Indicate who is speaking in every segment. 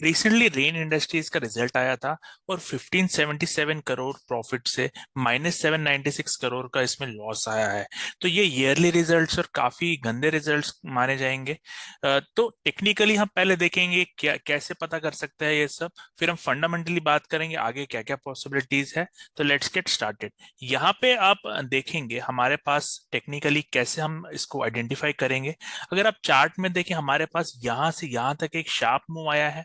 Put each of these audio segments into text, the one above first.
Speaker 1: Recently rain industries का result आया था और 1577 करोड़ प्रॉफिट से -796 करोड़ का इसमें लॉस आया है। तो ये ईयरली रिजल्ट्स और काफी गंदे रिजल्ट्स माने जाएंगे। तो टेक्निकली हम पहले देखेंगे क्या कैसे पता कर सकते हैं ये सब, फिर हम फंडामेंटली बात करेंगे आगे क्या क्या पॉसिबिलिटीज है। तो लेट्स गेट स्टार्टेड। यहाँ पे आप देखेंगे हमारे पास टेक्निकली कैसे हम इसको आइडेंटिफाई करेंगे। अगर आप चार्ट में देखें, हमारे पास यहाँ से यहाँ तक एक शार्प मूव आया है।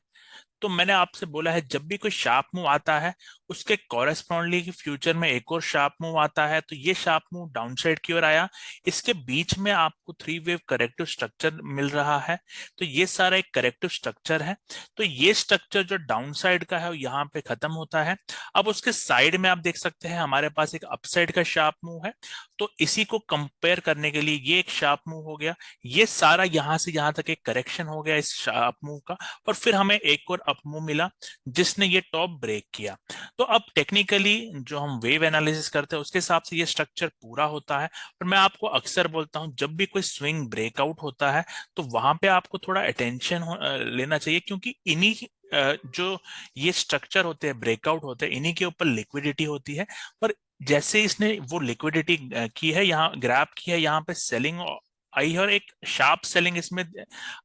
Speaker 1: तो मैंने आपसे बोला है जब भी कोई शार्प मूव आता है उसके कॉरेस्पॉन्डली फ्यूचर में एक और शार्प मूव आता है, तो ये शार्प मूव डाउन साइड की ओर आया। इसके बीच में आपको थ्री वेव करेक्टिव स्ट्रक्चर मिल रहा है। तो ये सारा एक करेक्टिव स्ट्रक्चर है। तो ये स्ट्रक्चर जो डाउन साइड का है वो यहाँ पे खत्म होता है। अब उसके साइड में आप देख सकते हैं हमारे पास एक अपसाइड का शार्प मूव है। तो इसी को कंपेयर करने के लिए ये एक शार्प मूव हो गया। ये सारा यहाँ से यहाँ तक एक करेक्शन हो गया इस शार्प मूव का। और फिर हमें एक और अप मूव मिला जिसने ये टॉप ब्रेक किया। तो अब टेक्निकली जो हम वेव एनालिसिस करते हैं उसके हिसाब से ये स्ट्रक्चर पूरा होता है। और मैं आपको अक्सर बोलता हूं जब भी कोई स्विंग ब्रेकआउट होता है तो वहां पे आपको थोड़ा अटेंशन लेना चाहिए, क्योंकि इन्हीं जो ये स्ट्रक्चर होते हैं ब्रेकआउट होते हैं इन्हीं के ऊपर लिक्विडिटी होती है। और जैसे इसने वो लिक्विडिटी की है, यहाँ ग्रैब की है, यहाँ पे सेलिंग आई है और एक शार्प सेलिंग इसमें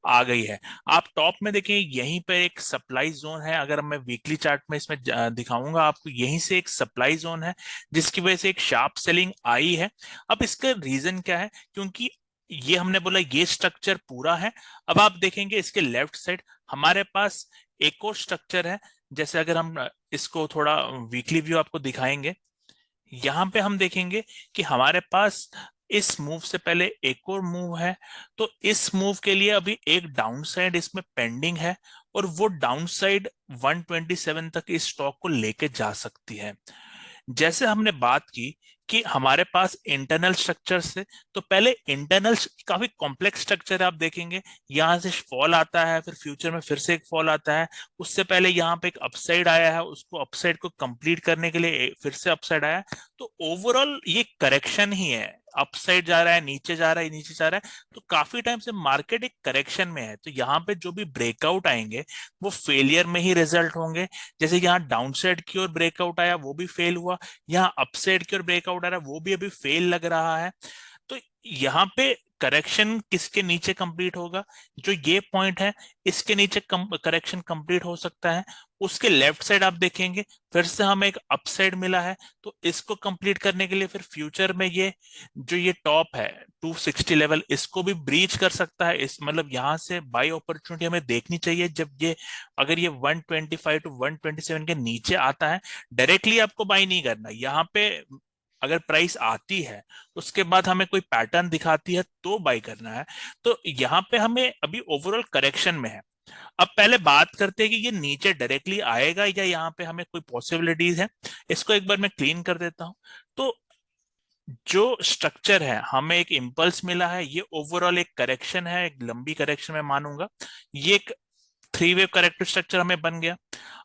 Speaker 1: आ गई है। आप टॉप में देखिए यहीं पे एक सप्लाई जोन है। अगर मैं वीकली चार्ट में इसमें दिखाऊंगा आपको, यहीं से एक सप्लाई जोन है जिसकी वजह से एक शार्प सेलिंग आई है। अब इसका रीजन क्या है? क्योंकि ये हमने बोला ये स्ट्रक्चर पूरा है। अब आप देखेंगे इसके लेफ्ट साइड हमारे पास एक और स्ट्रक्चर है। जैसे अगर हम इसको थोड़ा वीकली व्यू आपको दिखाएंगे, यहां पे हम देखेंगे कि हमारे पास इस मूव से पहले एक और मूव है। तो इस मूव के लिए अभी एक डाउन साइड इसमें पेंडिंग है और वो डाउन साइड 127 तक इस स्टॉक को लेके जा सकती है। जैसे हमने बात की कि हमारे पास इंटरनल स्ट्रक्चर से, तो पहले इंटरनल काफी कॉम्प्लेक्स स्ट्रक्चर है। आप देखेंगे यहाँ से फॉल आता है, फिर फ्यूचर में फिर से एक फॉल आता है। उससे पहले यहाँ पे एक अपसाइड आया है, उसको अपसाइड को कंप्लीट करने के लिए फिर से अपसाइड आया। तो ओवरऑल ये करेक्शन ही है। अपसाइड जा रहा है, नीचे जा रहा है, नीचे जा रहा है। तो काफी टाइम से मार्केट एक करेक्शन में है। तो यहाँ पे जो भी ब्रेकआउट आएंगे वो फेलियर में ही रिजल्ट होंगे। जैसे यहाँ डाउनसाइड की ओर ब्रेकआउट आया वो भी फेल हुआ, यहाँ अपसाइड की ओर ब्रेकआउट आ रहा है वो भी अभी फेल लग रहा है। तो यहाँ पे करेक्शन किसके नीचे कंप्लीट होगा? जो ये पॉइंट है इसके नीचे करेक्शन कंप्लीट हो सकता है। उसके लेफ्ट साइड आप देखेंगे फिर से हमें एक अपसाइड मिला है। तो इसको कंप्लीट करने के लिए फिर फ्यूचर में ये जो ये टॉप है 260 लेवल, इसको भी ब्रीच कर सकता है। इस मतलब यहाँ से बाई अपॉर्चुनिटी हमें देखनी चाहिए जब ये, अगर ये 125 टू 127 के नीचे आता है। डायरेक्टली आपको बाई नहीं करना। यहाँ पे अगर प्राइस आती है उसके बाद हमें कोई पैटर्न दिखाती है तो बाई करना है। तो यहाँ पे हमें अभी ओवरऑल करेक्शन में है। अब पहले बात करते हैं कि ये नीचे डायरेक्टली आएगा या यहाँ पे हमें कोई पॉसिबिलिटीज है। इसको एक बार मैं क्लीन कर देता हूँ। तो जो स्ट्रक्चर है हमें एक इम्पल्स मिला है, ये ओवरऑल एक करेक्शन है, एक लंबी करेक्शन में मानूंगा। ये एक थ्री वेव करेक्टिव स्ट्रक्चर हमें बन गया।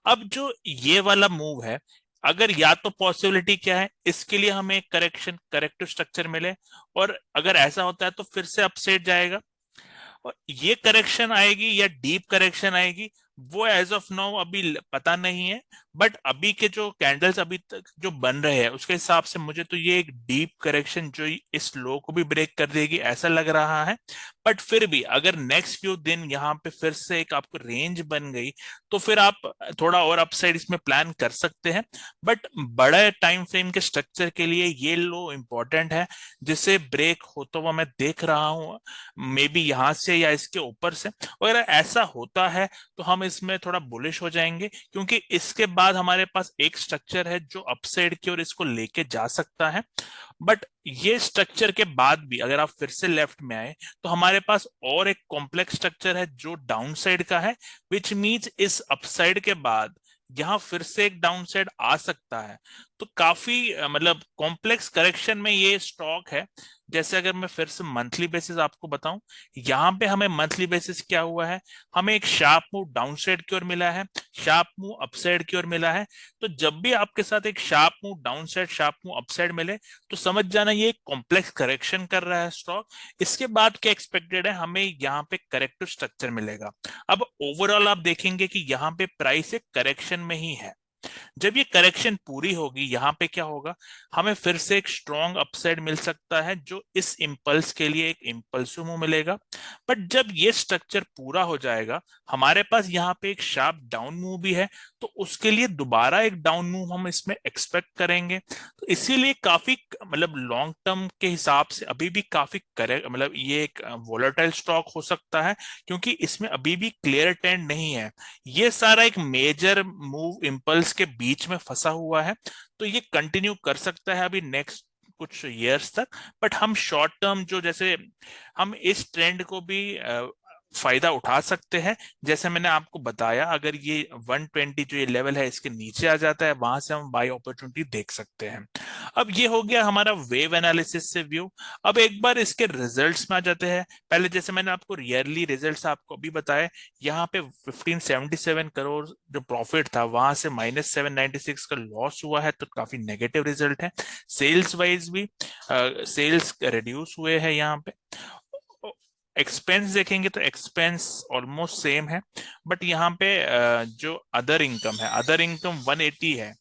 Speaker 1: अब जो ये वाला मूव है, अगर या तो पॉसिबिलिटी क्या है इसके लिए हमें एक करेक्शन करेक्टिव स्ट्रक्चर मिले, और अगर ऐसा होता है तो फिर से अपसेट जाएगा और ये करेक्शन आएगी या डीप करेक्शन आएगी, वो एज ऑफ नाउ अभी पता नहीं है। बट अभी के जो कैंडल्स अभी तक जो बन रहे हैं उसके हिसाब से मुझे तो ये एक डीप करेक्शन जो इस लो को भी ब्रेक कर देगी ऐसा लग रहा है। बट फिर भी अगर नेक्स्ट फ्यू दिन यहाँ पे फिर से एक आपको रेंज बन गई तो फिर आप थोड़ा और अपसाइड इसमें प्लान कर सकते हैं। बट बड़े टाइम फ्रेम के स्ट्रक्चर के लिए ये लो इंपॉर्टेंट है, जिसे ब्रेक होता हुआ मैं देख रहा हूँ, मे बी यहाँ से या इसके ऊपर से। अगर ऐसा होता है तो हम इसमें थोड़ा बुलिश हो जाएंगे, क्योंकि इसके बाद हमारे पास एक स्ट्रक्चर है जो अपसाइड की ओर इसको लेके जा सकता है। बट ये स्ट्रक्चर के बाद भी अगर आप फिर से लेफ्ट में आए तो हमारे पास और एक कॉम्प्लेक्स स्ट्रक्चर है जो डाउन साइड का है, विच मीन्स इस अपसाइड के बाद यहाँ फिर से एक डाउन साइड आ सकता है। तो काफी मतलब कॉम्प्लेक्स करेक्शन में ये स्टॉक है। जैसे अगर मैं फिर से मंथली बेसिस आपको बताऊं, यहाँ पे हमें मंथली बेसिस क्या हुआ है, हमें एक शार्प मूव डाउन साइड की ओर मिला है, शार्प मूव अपसाइड की ओर मिला है। तो जब भी आपके साथ एक sharp move down side, sharp move upside मिले, तो समझ जाना ये एक कॉम्प्लेक्स करेक्शन कर रहा है स्टॉक। इसके बाद क्या एक्सपेक्टेड है, हमें यहाँ पे करेक्टिव स्ट्रक्चर मिलेगा। अब ओवरऑल आप देखेंगे कि यहाँ पे प्राइस एक करेक्शन में ही है। जब ये करेक्शन पूरी होगी, यहाँ पे क्या होगा, हमें फिर से एक स्ट्रॉन्ग अपसाइड मिल सकता है, जो इस इम्पल्स के लिए एक इम्पल्सिव मूव मिलेगा। बट जब ये स्ट्रक्चर पूरा हो जाएगा, हमारे पास यहाँ पे एक शार्प डाउन मूव भी है, तो उसके लिए दोबारा एक डाउन मूव हम इसमें एक्सपेक्ट करेंगे। तो इसीलिए काफी मतलब लॉन्ग टर्म के हिसाब से अभी भी काफी करेक्ट, मतलब ये एक वोलेटाइल स्टॉक हो सकता है, क्योंकि इसमें अभी भी क्लियर ट्रेंड नहीं है। ये सारा एक मेजर मूव इम्पल्स के बीच में फंसा हुआ है। तो ये कंटिन्यू कर सकता है अभी नेक्स्ट कुछ ईयर्स तक। बट हम शॉर्ट टर्म जो, जैसे हम इस ट्रेंड को भी फायदा उठा सकते हैं। जैसे मैंने आपको बताया, अगर ये 120 जो ये लेवल है इसके नीचे आ जाता है, वहां से हम बाय अपॉर्चुनिटी देख सकते हैं। अब ये हो गया हमारा वेव एनालिसिस से व्यू। अब एक बार इसके रिजल्ट्स में आ जाते हैं। पहले जैसे मैंने आपको ईयरली रिजल्ट्स आपको अभी बताए, यहाँ पे 1577 करोड़ जो प्रॉफिट था, वहां से -796 का लॉस हुआ है, तो काफी नेगेटिव रिजल्ट है। सेल्स वाइज भी सेल्स रिड्यूस हुए हैं यहाँ पे। एक्सपेंस देखेंगे तो एक्सपेंस ऑलमोस्ट सेम है। बट यहाँ पे जो अदर इनकम है, अदर इनकम 180 है।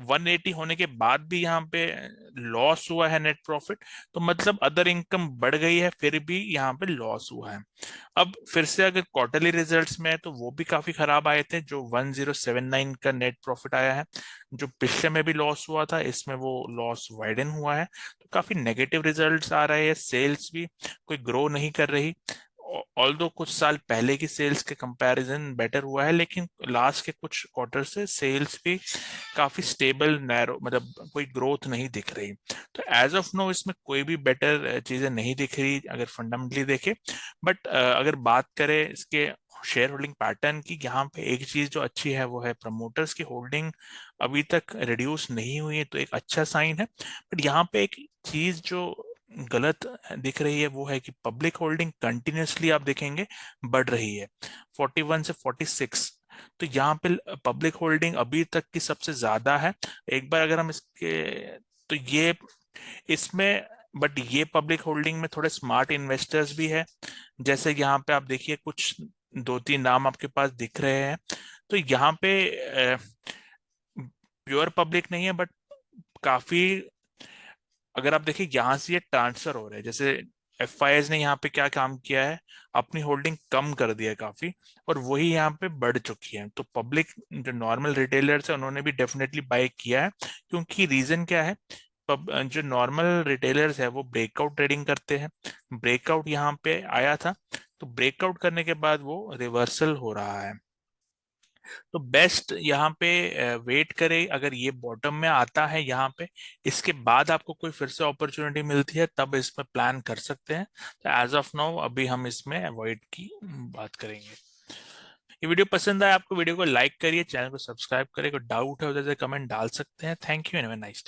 Speaker 1: 180 होने के बाद भी यहाँ पे लॉस हुआ है नेट प्रॉफिट। तो मतलब अदर इनकम बढ़ गई है, फिर भी यहाँ पे लॉस हुआ है। अब फिर से अगर क्वार्टरली रिजल्ट्स में है, तो वो भी काफी खराब आए थे, जो 1079 का नेट प्रॉफिट आया है। जो पिछले में भी लॉस हुआ था, इसमें वो लॉस वाइडन हुआ है। तो काफी नेगेटिव रिजल्ट्स आ रहे हैं। सेल्स भी कोई ग्रो नहीं कर रही। ऑल्दो कुछ साल पहले की सेल्स के कंपैरिजन बेटर हुआ है, लेकिन लास्ट के कुछ क्वार्टर से सेल्स भी काफी स्टेबल, नैरो, मतलब कोई ग्रोथ नहीं दिख रही। तो एज ऑफ नो इसमें कोई भी बेटर चीजें नहीं दिख रही अगर फंडामेंटली देखे। बट अगर बात करें इसके शेयर होल्डिंग पैटर्न की, यहाँ पे एक चीज जो अच्छी है वो है प्रमोटर्स की होल्डिंग अभी तक रिड्यूस नहीं हुई है, तो एक अच्छा साइन है। बट यहाँ पे एक चीज जो गलत दिख रही है वो है कि पब्लिक होल्डिंग कंटिन्यूसली आप देखेंगे बढ़ रही है, 41 से 46। तो यहाँ पे पब्लिक होल्डिंग अभी तक की सबसे ज्यादा है। एक बार अगर हम इसके, तो ये इसमें, बट ये पब्लिक होल्डिंग में थोड़े स्मार्ट इन्वेस्टर्स भी है। जैसे यहाँ पे आप देखिए कुछ दो तीन नाम आपके पास दिख रहे हैं। तो यहाँ पे प्योर पब्लिक नहीं है, बट काफी, अगर आप देखिए यहाँ से ये ट्रांसफर हो रहे हैं। जैसे एफआईएस ने यहाँ पे क्या काम किया है, अपनी होल्डिंग कम कर दिया है काफी, और वही यहाँ पे बढ़ चुकी है। तो पब्लिक जो नॉर्मल रिटेलर्स है उन्होंने भी डेफिनेटली बाय किया है। क्योंकि रीजन क्या है, जो नॉर्मल रिटेलर्स है वो ब्रेकआउट ट्रेडिंग करते हैं। ब्रेकआउट यहाँ पे आया था, तो ब्रेकआउट करने के बाद वो रिवर्सल हो रहा है। तो बेस्ट यहाँ पे वेट करें, अगर ये बॉटम में आता है यहाँ पे, इसके बाद आपको कोई फिर से अपॉर्चुनिटी मिलती है, तब इसमें प्लान कर सकते हैं। तो एज ऑफ नाउ अभी हम इसमें अवॉइड की बात करेंगे। ये वीडियो पसंद आया आपको, वीडियो को लाइक करिए, चैनल को सब्सक्राइब करिए। कोई डाउट है उधर से कमेंट डाल सकते हैं। Thank you and have a nice